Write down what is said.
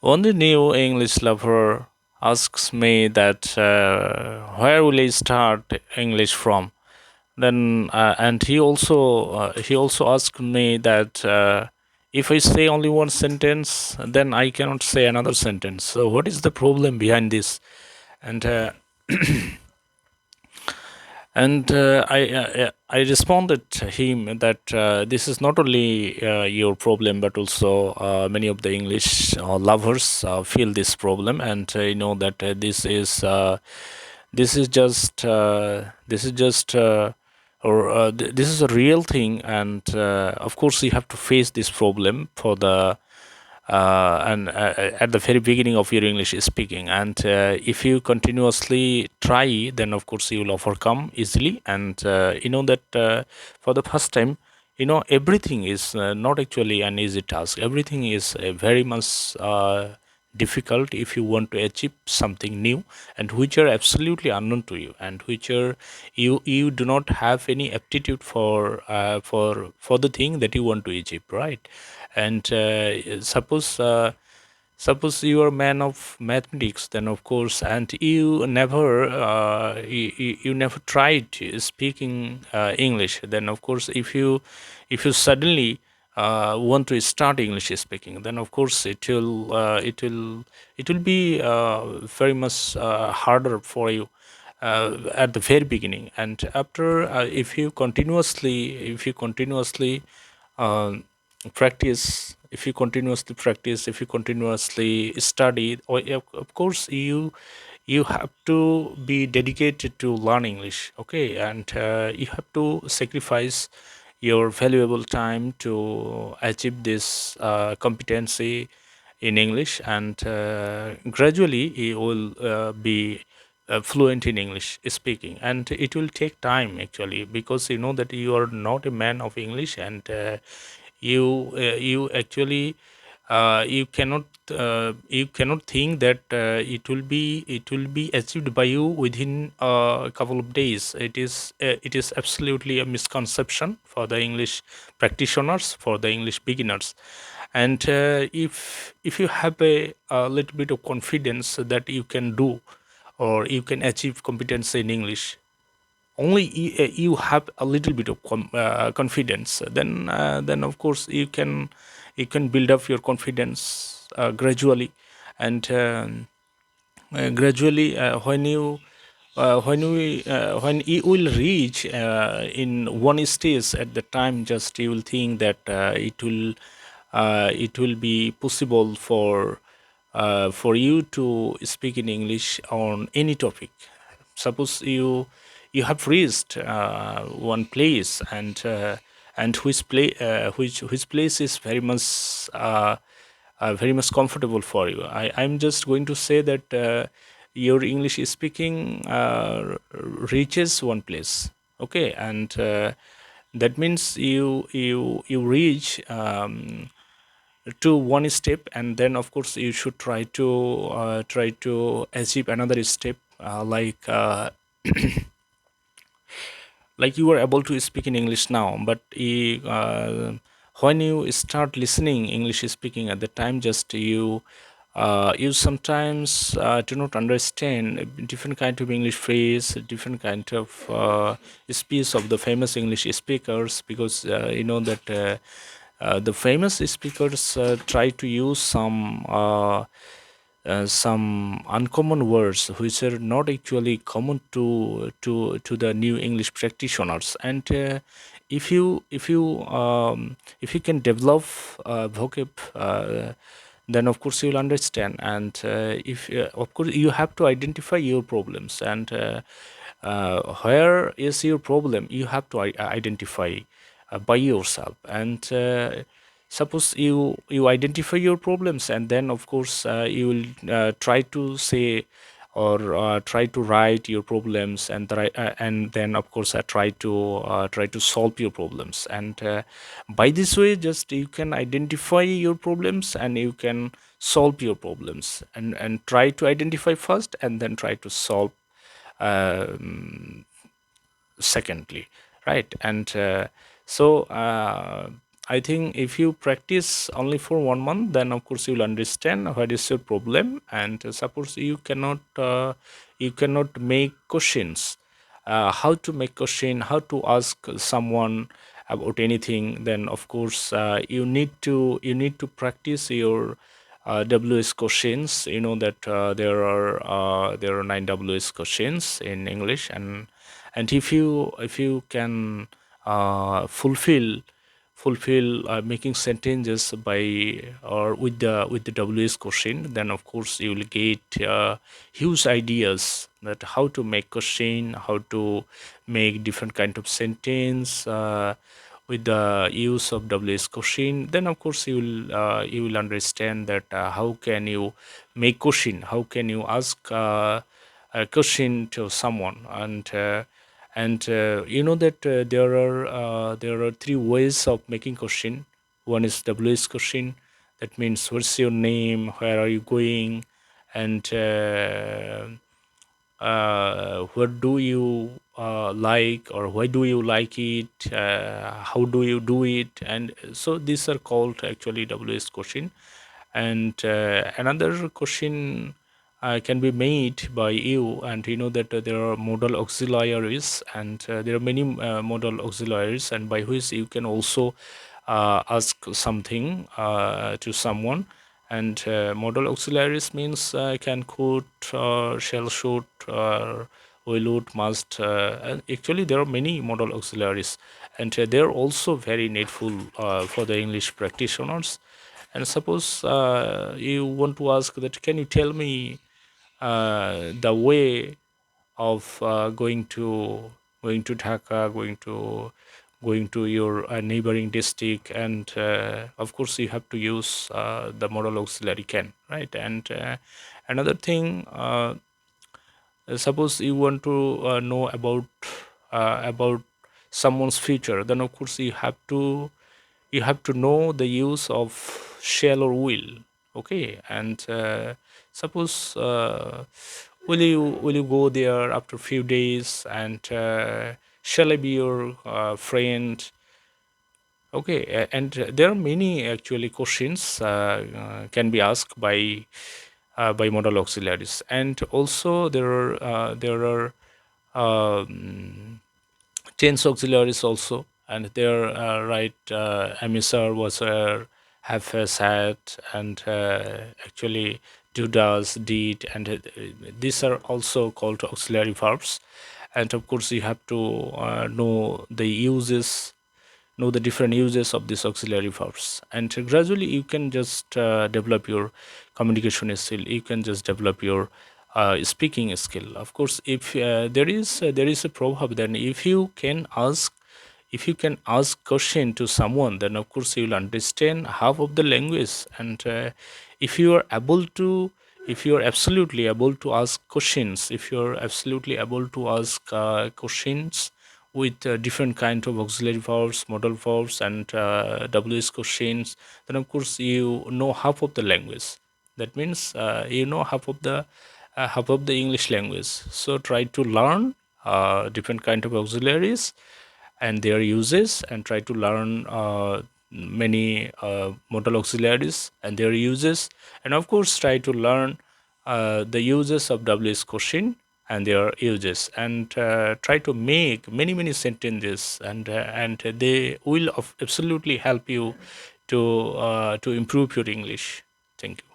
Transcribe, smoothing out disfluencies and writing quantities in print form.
One new English lover asks me that where will I start English from? Then and he also asked me that if I say only one sentence, then I cannot say another sentence. So what is the problem behind this? And I responded to him that this is not only your problem, but also many of the English lovers feel this problem, and you know that this is just this is a real thing, and of course you have to face this problem for the and at the very beginning of your English speaking. And if you continuously try, then of course you will overcome easily. And you know that for the first time, you know everything is not actually an easy task. Everything is very much difficult if you want to achieve something new, and which are absolutely unknown to you, and which are you do not have any aptitude for the thing that you want to achieve, right? And suppose you are a man of mathematics, then of course, and you never tried speaking English, then of course if you suddenly want to start English speaking, then of course it will be very much harder for you at the very beginning. And after if you continuously um, practice, if you continuously study, or of course you have to be dedicated to learn English, okay? And you have to sacrifice your valuable time to achieve this competency in English, and gradually you will be fluent in English speaking. And it will take time actually, because you know that you are not a man of English, and you actually you cannot think that it will be achieved by you within a couple of days. It is absolutely a misconception for the English practitioners, for the English beginners. And if you have a little bit of confidence that you can do, or you can achieve competence in English, only you have a little bit of confidence, then of course you can build up your confidence gradually. And gradually when you will reach in one stage at the time, just you will think that it will be possible for you to speak in English on any topic. Suppose you have reached one place, and which place is very much comfortable for you. I'm just going to say that your English speaking reaches one place, okay? And that means you reach to one step, and then of course you should try to achieve another step, like you are able to speak in English now, but when you start listening English speaking at the time, just you sometimes do not understand different kind of English phrase, different kind of speech of the famous English speakers, because you know that the famous speakers try to use some uncommon words which are not actually common to the new English practitioners. And if you can develop vocab, then of course you'll understand. And if of course you have to identify your problems, and where is your problem, you have to identify by yourself. And suppose you identify your problems, and then of course you will try to say, or try to write your problems, and then of course try to solve your problems. And by this way, just you can identify your problems, and you can solve your problems, and try to identify first, and then try to solve secondly, right? And so I think if you practice only for 1 month, then of course you'll understand what is your problem. And suppose you cannot make questions, how to make question, how to ask someone about anything, then of course you need to practice your WS questions. You know that there are 9 WS questions in English, and if you can fulfill making sentences by or with the WS question, then of course you will get huge ideas that how to make question, how to make different kind of sentence with the use of WS question. Then of course you will understand that how can you make question, how can you ask a question to someone. And you know that there are 3 ways of making question. One is WS question, that means what's your name, where are you going, and what do you like, or why do you like it, how do you do it. And so these are called actually WS question. And another question can be made by you. And you know that there are modal auxiliaries, and there are many modal auxiliaries, and by which you can also ask something to someone. And modal auxiliaries means can, could, shall, should, will, would, must. And actually there are many modal auxiliaries, and they are also very needful for the English practitioners. And suppose you want to ask that, can you tell me the way of going to Dhaka, going to your neighboring district. And of course you have to use the modal auxiliary can, right? And another thing, suppose you want to know about someone's future, then of course you have to know the use of shall or will. Okay. And suppose will you go there after a few days, and shall I be your friend? Okay. And there are many actually questions can be asked by modal auxiliaries. And also there are tense auxiliaries also. And there right, emissor, wasser, have, has, had, and actually do, does, did. And these are also called auxiliary verbs. And of course you have to know the different uses of these auxiliary verbs. And gradually you can just develop your communication skill, you can just develop your speaking skill. Of course, if there is a proverb, then if you can ask question to someone, then of course you will understand half of the language. And if you are able to if you are absolutely able to ask questions, if you are absolutely able to ask questions with different kind of auxiliary verbs, modal verbs, and WS questions, then of course you know half of the language. That means you know half of the English language. So try to learn different kind of auxiliaries and their uses, and try to learn many modal auxiliaries and their uses. And of course try to learn the uses of WS question and their uses, and try to make many many sentences. And they will absolutely help you to improve your English. Thank you.